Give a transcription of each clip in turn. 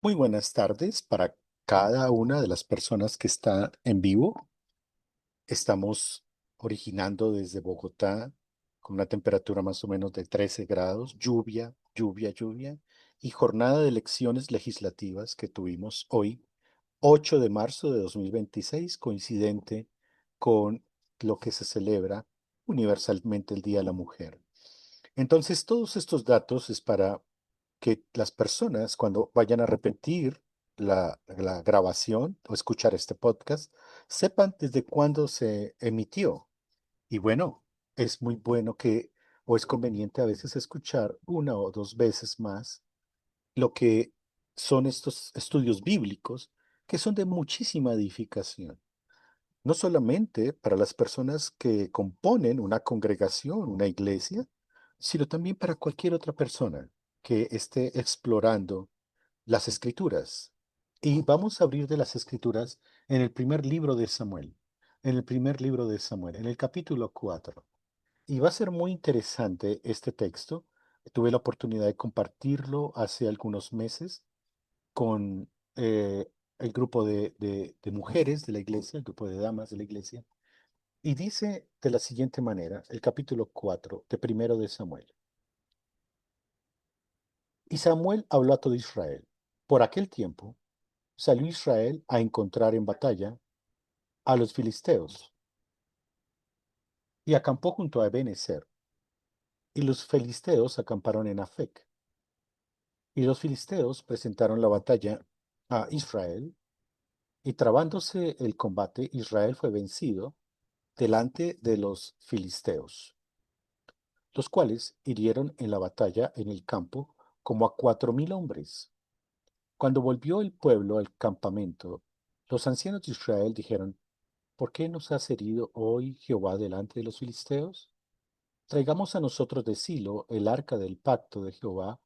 Muy buenas tardes para cada una de las personas que está en vivo. Estamos originando desde Bogotá con una temperatura más o menos de 13 grados, lluvia, lluvia, lluvia y jornada de elecciones legislativas que tuvimos hoy, 8 de marzo de 2026, coincidente con lo que se celebra universalmente el Día de la Mujer. Entonces, todos estos datos es para que las personas cuando vayan a repetir la grabación o escuchar este podcast, sepan desde cuándo se emitió. Y bueno, es muy bueno que, o es conveniente a veces escuchar una o dos veces más lo que son estos estudios bíblicos, que son de muchísima edificación. No solamente para las personas que componen una congregación, una iglesia, sino también para cualquier otra persona que esté explorando las escrituras. Y vamos a abrir de las escrituras en el primer libro de Samuel, en el primer libro de Samuel, en el capítulo 4. Y va a ser muy interesante este texto. Tuve la oportunidad de compartirlo hace algunos meses con el grupo de mujeres de la iglesia, el grupo de damas de la iglesia. Y dice de la siguiente manera, el capítulo 4 de primero de Samuel. Y Samuel habló a todo Israel. Por aquel tiempo salió Israel a encontrar en batalla a los filisteos y acampó junto a Ebenezer. Y los filisteos acamparon en Afec. Y los filisteos presentaron la batalla a Israel, y trabándose el combate, Israel fue vencido delante de los filisteos, los cuales hirieron en la batalla en el campo como a 4000 hombres. Cuando volvió el pueblo al campamento, los ancianos de Israel dijeron: ¿Por qué nos has herido hoy Jehová delante de los filisteos? Traigamos a nosotros de Silo el arca del pacto de Jehová,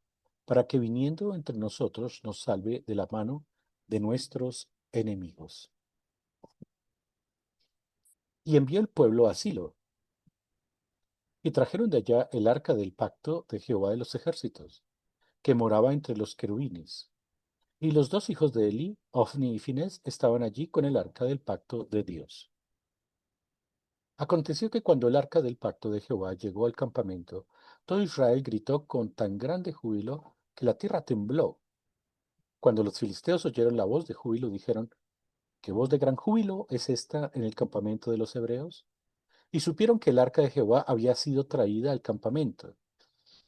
para que viniendo entre nosotros nos salve de la mano de nuestros enemigos. Y envió el pueblo a Silo, y trajeron de allá el arca del pacto de Jehová de los ejércitos, que moraba entre los querubines. Y los dos hijos de Eli, Ofni y Finés, estaban allí con el arca del pacto de Dios. Aconteció que cuando el arca del pacto de Jehová llegó al campamento, todo Israel gritó con tan grande júbilo que la tierra tembló. Cuando los filisteos oyeron la voz de júbilo, dijeron: ¿Qué voz de gran júbilo es esta en el campamento de los hebreos? Y supieron que el arca de Jehová había sido traída al campamento.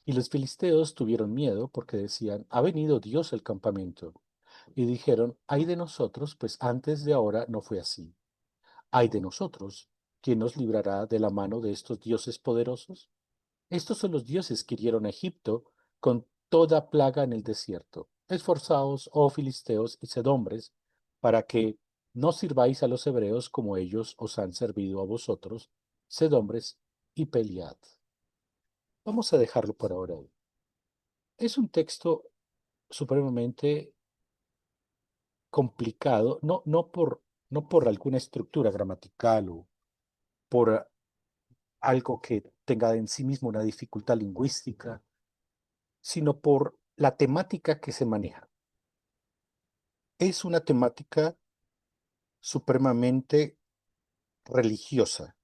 Y los filisteos tuvieron miedo porque decían: Ha venido Dios al campamento. Y dijeron: Ay de nosotros, pues antes de ahora no fue así. Ay de nosotros, ¿quién nos librará de la mano de estos dioses poderosos? Estos son los dioses que hirieron a Egipto con toda plaga en el desierto. Esforzaos, oh filisteos y sed hombres, para que no sirváis a los hebreos como ellos os han servido a vosotros. Sed hombres y pelead. Vamos a dejarlo por ahora ahí. Es un texto supremamente complicado, no por alguna estructura gramatical o por algo que tenga en sí mismo una dificultad lingüística, sino por la temática que se maneja. Es una temática supremamente religiosa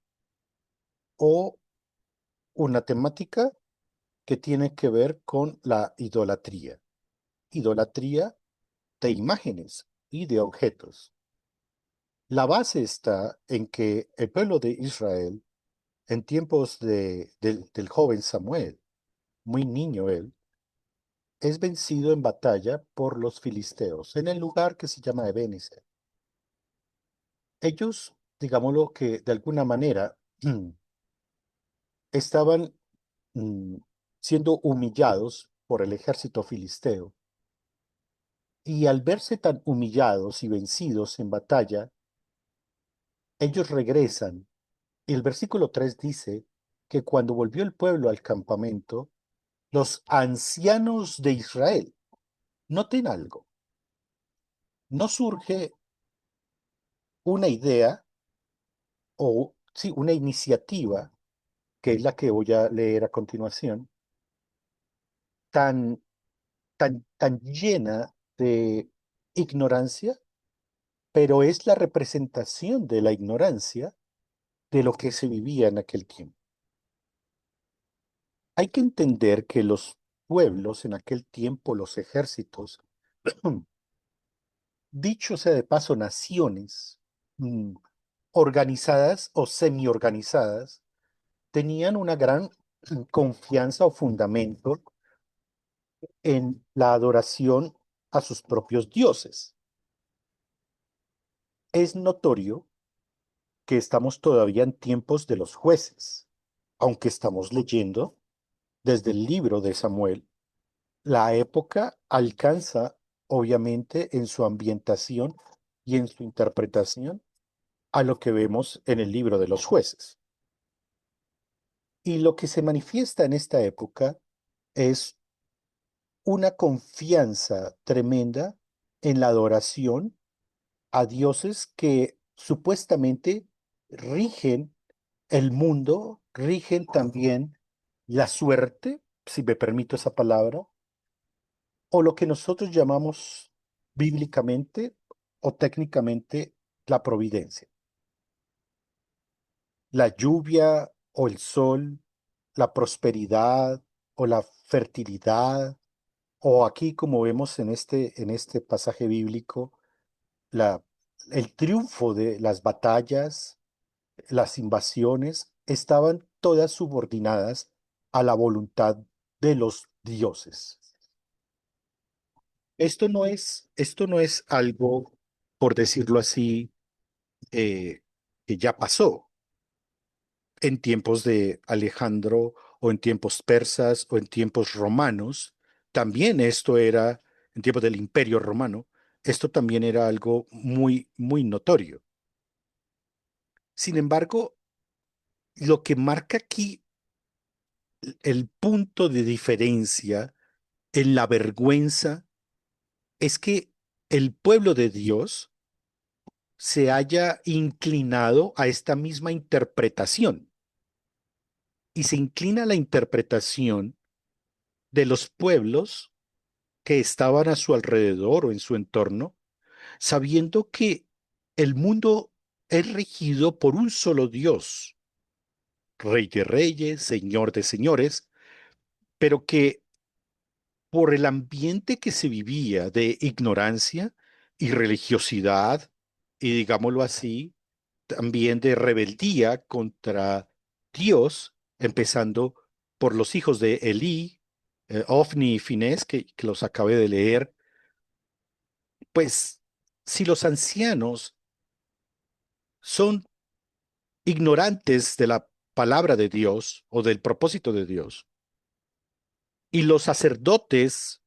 o una temática que tiene que ver con la idolatría. Idolatría de imágenes y de objetos. La base está en que el pueblo de Israel, en tiempos del joven Samuel, muy niño él, es vencido en batalla por los filisteos en el lugar que se llama Ebenezer. Ellos, digámoslo que de alguna manera, estaban mm, siendo humillados por el ejército filisteo, y al verse tan humillados y vencidos en batalla, ellos regresan. Y el versículo 3 dice que cuando volvió el pueblo al campamento, los ancianos de Israel, noten algo, no surge una idea o sí, una iniciativa, que es la que voy a leer a continuación, tan, tan llena de ignorancia, pero es la representación de la ignorancia de lo que se vivía en aquel tiempo. Hay que entender que los pueblos en aquel tiempo, los ejércitos, dicho sea de paso, naciones mm, organizadas o semi-organizadas, tenían una gran confianza o fundamento en la adoración a sus propios dioses. Es notorio que estamos todavía en tiempos de los jueces, aunque estamos leyendo desde el libro de Samuel. La época alcanza, obviamente, en su ambientación y en su interpretación a lo que vemos en el libro de los jueces. Y lo que se manifiesta en esta época es una confianza tremenda en la adoración a dioses que supuestamente rigen el mundo, rigen también la suerte, si me permito esa palabra, o lo que nosotros llamamos bíblicamente o técnicamente la providencia. La lluvia o el sol, la prosperidad o la fertilidad, o aquí como vemos en este pasaje bíblico, la, el triunfo de las batallas, las invasiones, estaban todas subordinadas a la voluntad de los dioses. Esto no es algo, por decirlo así, eh, que ya pasó en tiempos de Alejandro o en tiempos persas o en tiempos romanos. También esto era, en tiempos del Imperio Romano, esto también era algo muy, muy notorio. Sin embargo, lo que marca aquí el punto de diferencia en la vergüenza es que el pueblo de Dios se haya inclinado a esta misma interpretación y se inclina a la interpretación de los pueblos que estaban a su alrededor o en su entorno, sabiendo que el mundo es regido por un solo Dios, Rey de reyes, Señor de señores, pero que por el ambiente que se vivía de ignorancia y religiosidad, y digámoslo así, también de rebeldía contra Dios, empezando por los hijos de Elí, Ofni y Finés, que los acabé de leer, pues si los ancianos son ignorantes de la palabra de Dios o del propósito de Dios, y los sacerdotes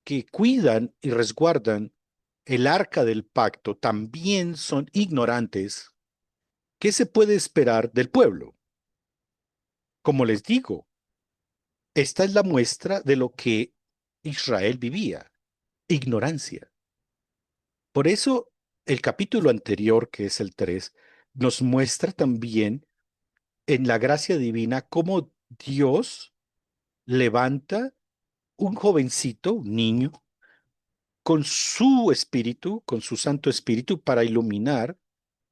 que cuidan y resguardan el arca del pacto también son ignorantes, ¿qué se puede esperar del pueblo? Como les digo, esta es la muestra de lo que Israel vivía, ignorancia. Por eso, el capítulo anterior, que es el 3, nos muestra también en la gracia divina cómo Dios levanta un jovencito, un niño, con su espíritu, con su Santo Espíritu, para iluminar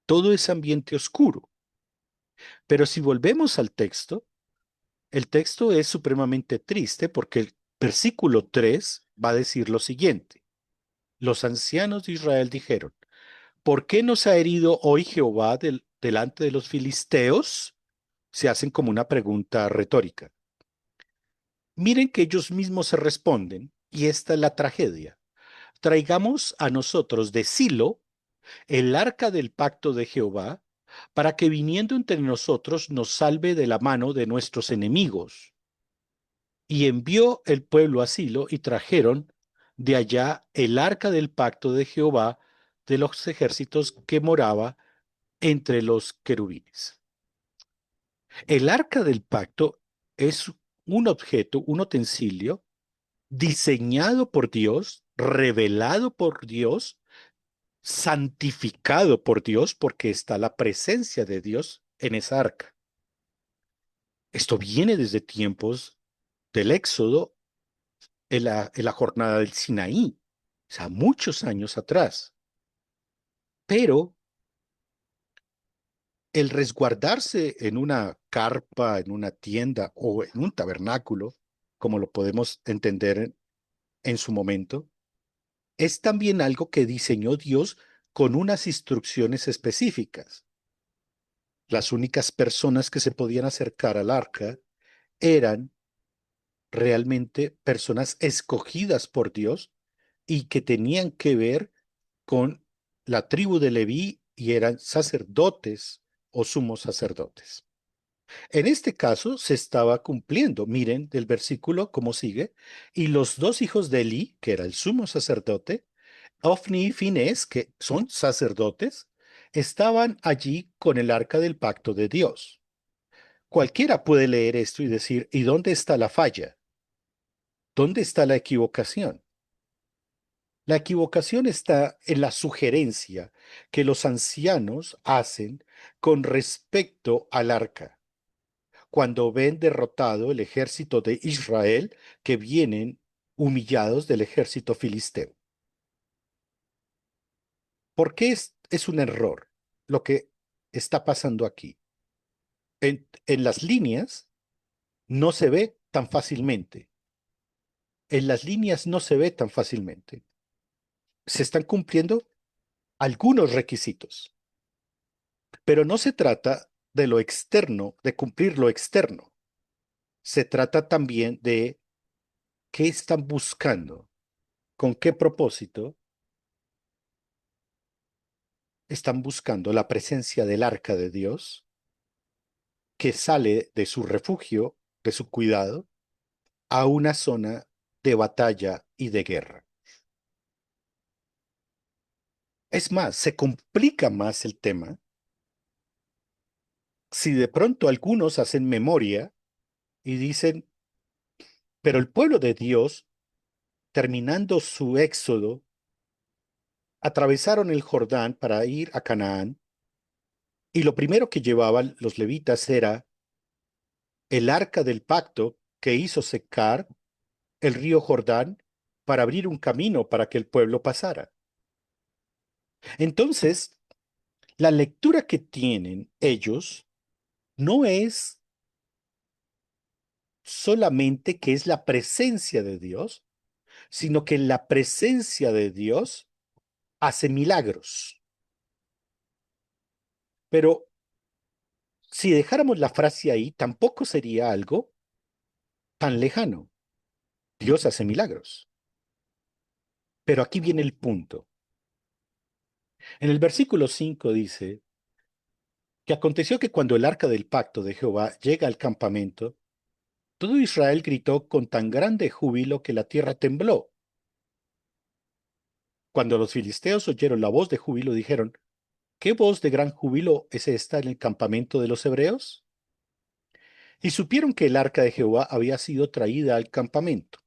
todo ese ambiente oscuro. Pero si volvemos al texto, el texto es supremamente triste porque el versículo 3 va a decir lo siguiente. Los ancianos de Israel dijeron, ¿por qué nos ha herido hoy Jehová delante de los filisteos? Se hacen como una pregunta retórica. Miren que ellos mismos se responden, y esta es la tragedia. Traigamos a nosotros de Silo el arca del pacto de Jehová, para que viniendo entre nosotros nos salve de la mano de nuestros enemigos. Y envió el pueblo a Silo y trajeron de allá el arca del pacto de Jehová de los ejércitos que moraba entre los querubines. El arca del pacto es un objeto, un utensilio diseñado por Dios, revelado por Dios, santificado por Dios, porque está la presencia de Dios en esa arca. Esto viene desde tiempos del Éxodo en la jornada del Sinaí. o sea, muchos años atrás. Pero el resguardarse en una carpa, en una tienda o en un tabernáculo, como lo podemos entender en su momento, es también algo que diseñó Dios con unas instrucciones específicas. Las únicas personas que se podían acercar al arca eran realmente personas escogidas por Dios y que tenían que ver con la tribu de Leví y eran sacerdotes o sumos sacerdotes. En este caso se estaba cumpliendo. Miren del versículo cómo sigue. Y los dos hijos de Elí, que era el sumo sacerdote, Ofni y Finés, que son sacerdotes, estaban allí con el arca del pacto de Dios. Cualquiera puede leer esto y decir, ¿y dónde está la falla? ¿Dónde está la equivocación? La equivocación está en la sugerencia que los ancianos hacen con respecto al arca, cuando ven derrotado el ejército de Israel que vienen humillados del ejército filisteo. ¿Por qué es un error lo que está pasando aquí? En las líneas no se ve tan fácilmente. En las líneas no se ve tan fácilmente. Se están cumpliendo algunos requisitos, pero no se trata de lo externo, de cumplir lo externo. Se trata también de qué están buscando, con qué propósito están buscando la presencia del arca de Dios que sale de su refugio, de su cuidado, a una zona de batalla y de guerra. Es más, se complica más el tema si de pronto algunos hacen memoria y dicen, pero el pueblo de Dios, terminando su éxodo, atravesaron el Jordán para ir a Canaán y lo primero que llevaban los levitas era el arca del pacto que hizo secar el río Jordán para abrir un camino para que el pueblo pasara. Entonces, la lectura que tienen ellos no es solamente que es la presencia de Dios, sino que la presencia de Dios hace milagros. Pero si dejáramos la frase ahí, tampoco sería algo tan lejano. Dios hace milagros. Pero aquí viene el punto. En el versículo 5 dice que aconteció que cuando el arca del pacto de Jehová llega al campamento, todo Israel gritó con tan grande júbilo que la tierra tembló. Cuando los filisteos oyeron la voz de júbilo, dijeron, ¿qué voz de gran júbilo es esta en el campamento de los hebreos? Y supieron que el arca de Jehová había sido traída al campamento.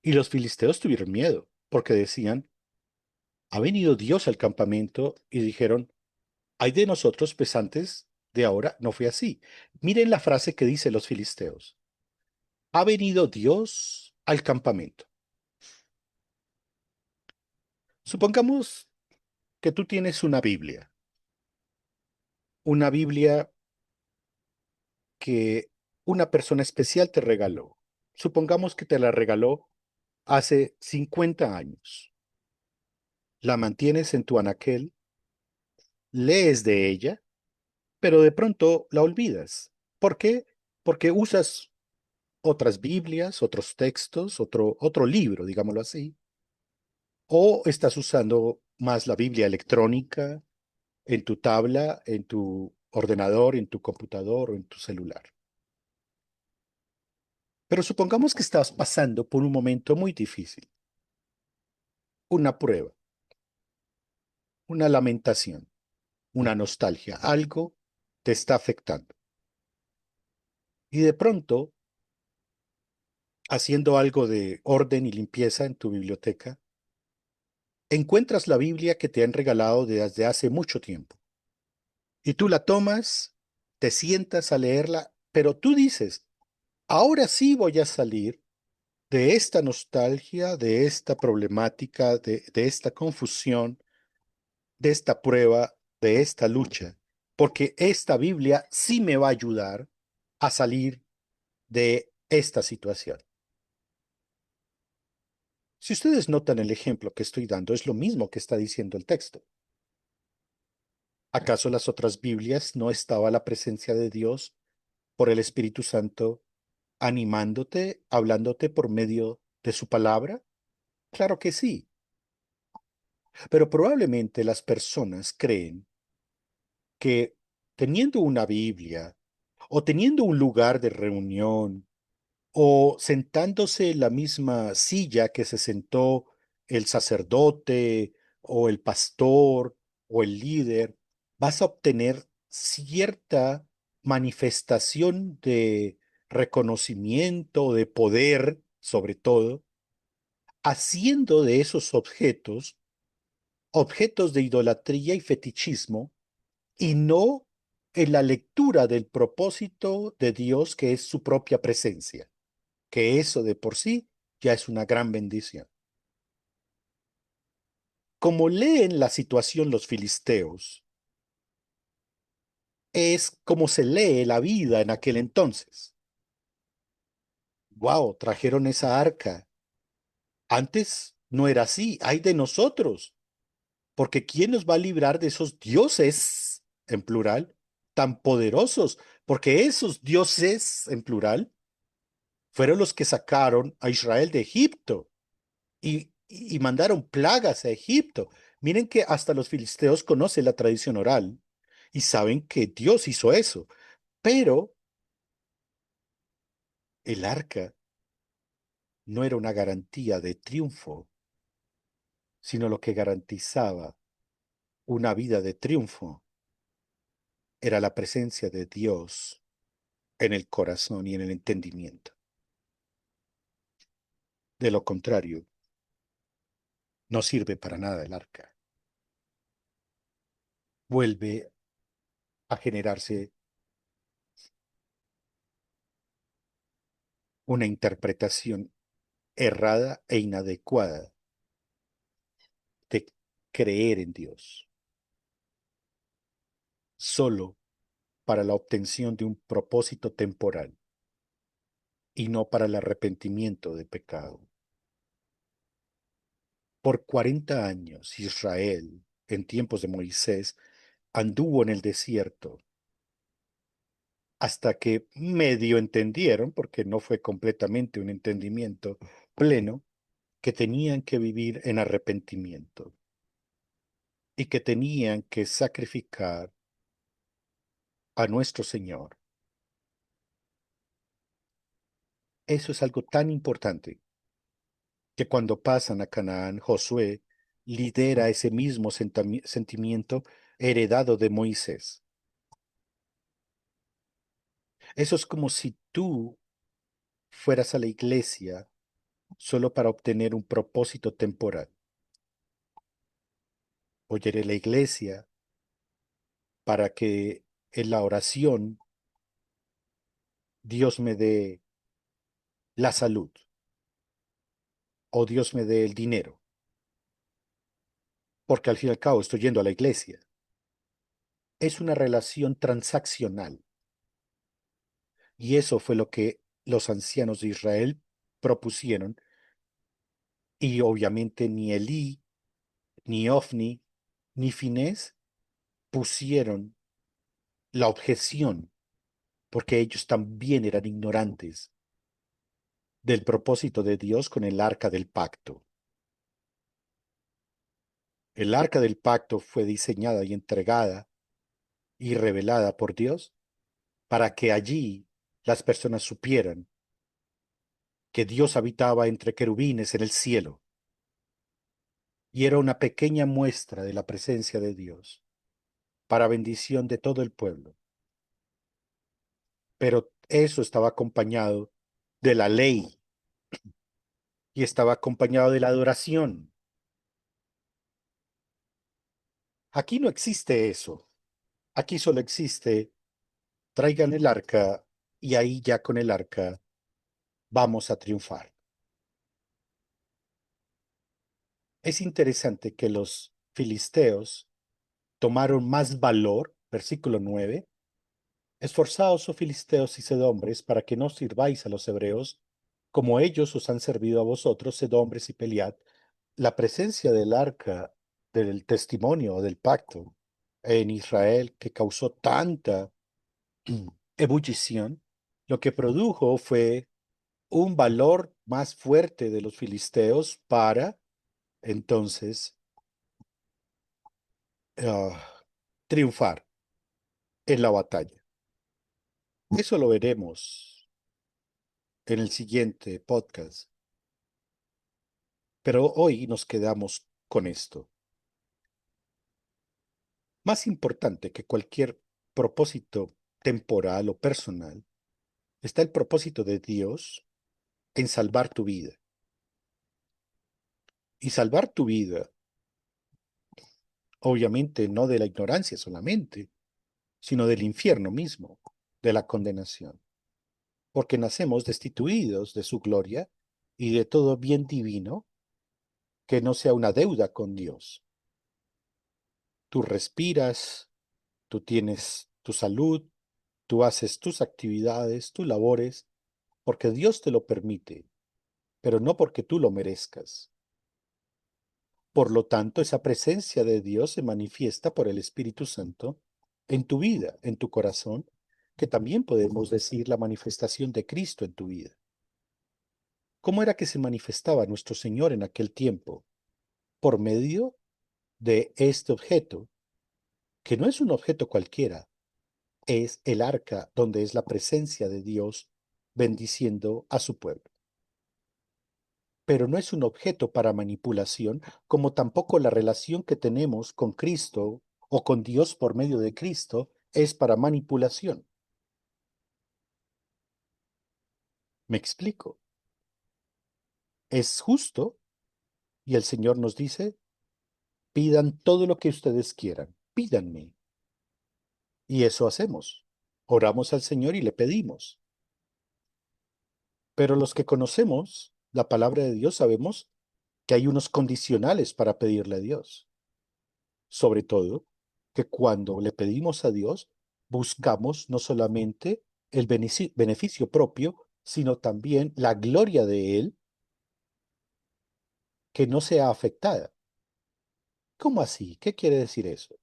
Y los filisteos tuvieron miedo, porque decían, ha venido Dios al campamento, y dijeron, ay de nosotros pesantes de ahora, no fue así. Miren la frase que dice los filisteos. Ha venido Dios al campamento. Supongamos que tú tienes una Biblia que una persona especial te regaló. Supongamos que te la regaló hace 50 años. La mantienes en tu anaquel, lees de ella, pero de pronto la olvidas. ¿Por qué? Porque usas otras Biblias, otros textos, otro libro, digámoslo así, o estás usando más la Biblia electrónica en tu tabla, en tu ordenador, en tu computador o en tu celular. Pero supongamos que estás pasando por un momento muy difícil, una prueba, una lamentación, una nostalgia, algo te está afectando. Y de pronto, haciendo algo de orden y limpieza en tu biblioteca, encuentras la Biblia que te han regalado desde hace mucho tiempo. Y tú la tomas, te sientas a leerla, pero tú dices, ahora sí voy a salir de esta nostalgia, de esta problemática, de esta confusión, de esta prueba, de esta lucha, porque esta Biblia sí me va a ayudar a salir de esta situación. Si ustedes notan el ejemplo que estoy dando, es lo mismo que está diciendo el texto. ¿Acaso las otras Biblias no estaba la presencia de Dios por el Espíritu Santo animándote, hablándote por medio de su palabra? Claro que sí, pero probablemente las personas creen que teniendo una Biblia o teniendo un lugar de reunión o sentándose en la misma silla que se sentó el sacerdote o el pastor o el líder, vas a obtener cierta manifestación de reconocimiento, de poder, sobre todo, haciendo de esos objetos objetos de idolatría y fetichismo y no en la lectura del propósito de Dios que es su propia presencia, que eso de por sí ya es una gran bendición. Como leen la situación los filisteos, es como se lee la vida en aquel entonces. Wow, trajeron esa arca. Antes no era así, ay de nosotros, porque ¿quién nos va a librar de esos dioses, en plural, tan poderosos? Porque esos dioses, en plural, fueron los que sacaron a Israel de Egipto y mandaron plagas a Egipto. Miren que hasta los filisteos conocen la tradición oral y saben que Dios hizo eso, pero el arca no era una garantía de triunfo, sino lo que garantizaba una vida de triunfo era la presencia de Dios en el corazón y en el entendimiento. De lo contrario, no sirve para nada el arca. Vuelve a generarse una interpretación errada e inadecuada de creer en Dios, solo para la obtención de un propósito temporal y no para el arrepentimiento de pecado. Por 40 años Israel, en tiempos de Moisés, anduvo en el desierto hasta que medio entendieron, porque no fue completamente un entendimiento pleno, que tenían que vivir en arrepentimiento y que tenían que sacrificar a nuestro Señor. Eso es algo tan importante que cuando pasan a Canaán, Josué lidera ese mismo sentimiento heredado de Moisés. Eso es como si tú fueras a la iglesia solo para obtener un propósito temporal. Voy a ir a la iglesia para que en la oración Dios me dé la salud o Dios me dé el dinero, porque al fin y al cabo estoy yendo a la iglesia. Es una relación transaccional y eso fue lo que los ancianos de Israel propusieron y obviamente ni Elí, ni Ofni, ni Finés pusieron la objeción porque ellos también eran ignorantes del propósito de Dios con el arca del pacto. El arca del pacto fue diseñada y entregada y revelada por Dios para que allí las personas supieran que Dios habitaba entre querubines en el cielo y era una pequeña muestra de la presencia de Dios para bendición de todo el pueblo. Pero eso estaba acompañado de la ley y estaba acompañado de la adoración. Aquí no existe eso. Aquí solo existe, traigan el arca y ahí ya con el arca vamos a triunfar. Es interesante que los filisteos tomaron más valor, versículo 9. Esforzaos, oh filisteos y sed hombres, para que no sirváis a los hebreos, como ellos os han servido a vosotros, sed hombres y pelead. La presencia del arca del testimonio o del pacto en Israel, que causó tanta ebullición, lo que produjo fue un valor más fuerte de los filisteos para entonces ah, triunfar en la batalla. Eso lo veremos en el siguiente podcast. Pero hoy nos quedamos con esto. Más importante que cualquier propósito temporal o personal, está el propósito de Dios en salvar tu vida. Y salvar tu vida, obviamente no de la ignorancia solamente, sino del infierno mismo, de la condenación. Porque nacemos destituidos de su gloria y de todo bien divino que no sea una deuda con Dios. Tú respiras, tú tienes tu salud, tú haces tus actividades, tus labores, porque Dios te lo permite, pero no porque tú lo merezcas. Por lo tanto, esa presencia de Dios se manifiesta por el Espíritu Santo en tu vida, en tu corazón, que también podemos decir la manifestación de Cristo en tu vida. ¿Cómo era que se manifestaba nuestro Señor en aquel tiempo? Por medio de este objeto, que no es un objeto cualquiera, es el arca donde es la presencia de Dios bendiciendo a su pueblo. Pero no es un objeto para manipulación, como tampoco la relación que tenemos con Cristo o con Dios por medio de Cristo es para manipulación. ¿Me explico? Es justo y el Señor nos dice, pidan todo lo que ustedes quieran, pídanme. Y eso hacemos. Oramos al Señor y le pedimos. Pero los que conocemos la palabra de Dios sabemos que hay unos condicionales para pedirle a Dios. Sobre todo, que cuando le pedimos a Dios, buscamos no solamente el beneficio propio, sino también la gloria de Él que no sea afectada. ¿Cómo así? ¿Qué quiere decir eso?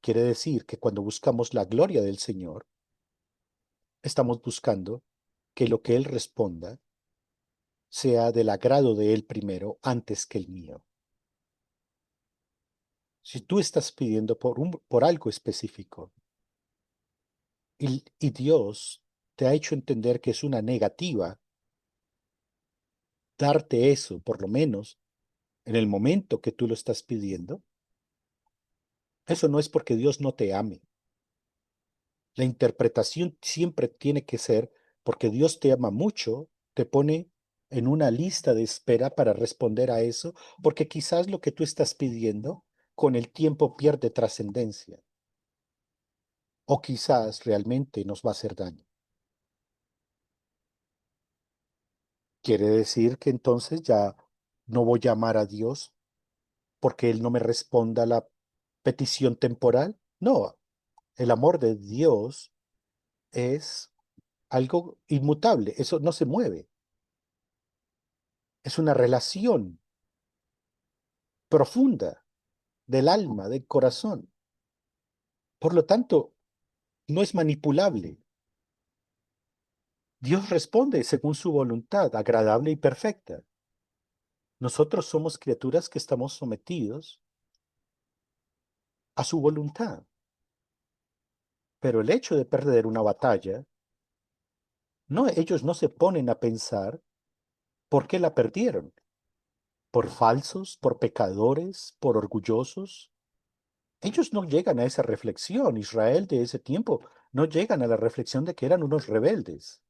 Quiere decir que cuando buscamos la gloria del Señor, estamos buscando que lo que Él responda sea del agrado de Él primero antes que el mío. Si tú estás pidiendo por algo específico y Dios te ha hecho entender que es una negativa darte eso, por lo menos en el momento que tú lo estás pidiendo, eso no es porque Dios no te ame. La interpretación siempre tiene que ser porque Dios te ama mucho, te pone en una lista de espera para responder a eso, porque quizás lo que tú estás pidiendo con el tiempo pierde trascendencia o quizás realmente nos va a hacer daño. Quiere decir que entonces ya no voy a amar a Dios porque Él no me responda a la petición temporal. No, el amor de Dios es algo inmutable, eso no se mueve. Es una relación profunda del alma, del corazón. Por lo tanto, no es manipulable. Dios responde según su voluntad, agradable y perfecta. Nosotros somos criaturas que estamos sometidos a su voluntad. Pero el hecho de perder una batalla, no, ellos no se ponen a pensar por qué la perdieron. ¿Por falsos, por pecadores, por orgullosos? Ellos no llegan a esa reflexión. Israel de ese tiempo no llegan a la reflexión de que eran unos rebeldes.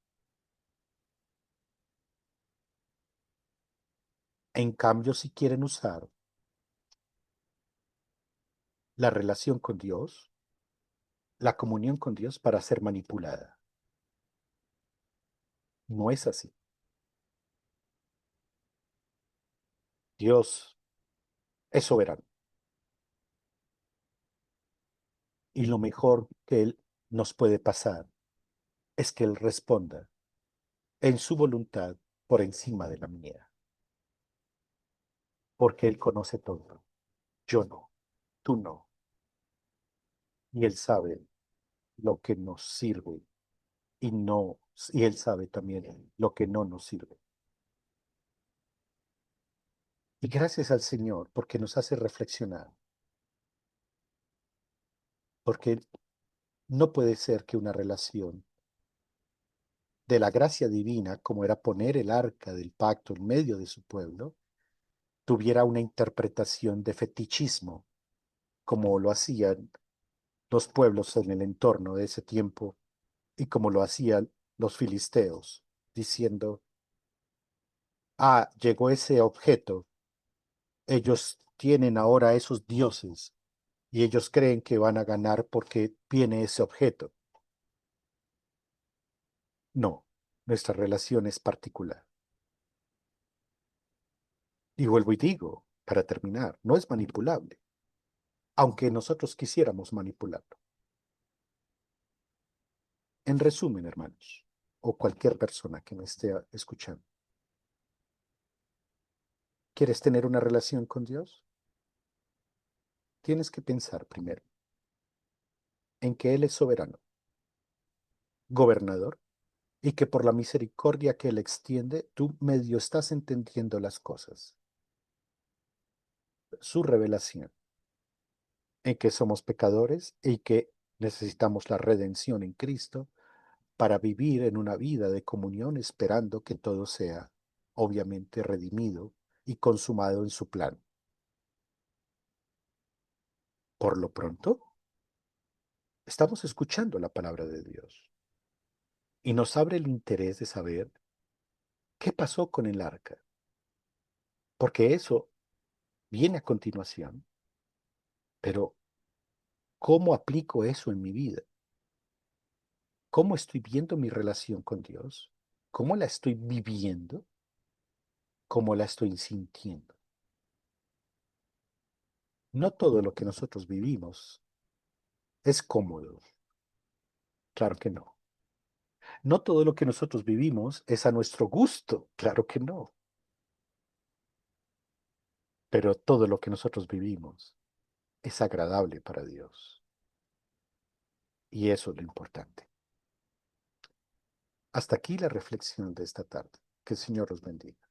En cambio, si quieren usar la relación con Dios, la comunión con Dios para ser manipulada. No es así. Dios es soberano. Y lo mejor que Él nos puede pasar es que Él responda en su voluntad por encima de la mía, porque Él conoce todo. Yo no, tú no. Y Él sabe lo que nos sirve y no, y Él sabe también lo que no nos sirve. Y gracias al Señor porque nos hace reflexionar, porque no puede ser que una relación de la gracia divina, como era poner el arca del pacto en medio de su pueblo, tuviera una interpretación de fetichismo, como lo hacían los pueblos en el entorno de ese tiempo y como lo hacían los filisteos, diciendo, ah, llegó ese objeto, ellos tienen ahora esos dioses y ellos creen que van a ganar porque viene ese objeto. No, nuestra relación es particular. Y vuelvo y digo, para terminar, no es manipulable, aunque nosotros quisiéramos manipularlo. En resumen, hermanos, o cualquier persona que me esté escuchando, ¿quieres tener una relación con Dios? Tienes que pensar primero en que Él es soberano, gobernador, y que por la misericordia que Él extiende, tú medio estás entendiendo las cosas. Su revelación, en que somos pecadores y que necesitamos la redención en Cristo para vivir en una vida de comunión esperando que todo sea obviamente redimido y consumado en su plan. Por lo pronto, estamos escuchando la palabra de Dios y nos abre el interés de saber qué pasó con el arca, porque eso viene a continuación, pero ¿cómo aplico eso en mi vida? ¿Cómo estoy viendo mi relación con Dios? ¿Cómo la estoy viviendo? ¿Cómo la estoy sintiendo? No todo lo que nosotros vivimos es cómodo, claro que no. No todo lo que nosotros vivimos es a nuestro gusto, claro que no. Pero todo lo que nosotros vivimos es agradable para Dios. Y eso es lo importante. Hasta aquí la reflexión de esta tarde. Que el Señor los bendiga.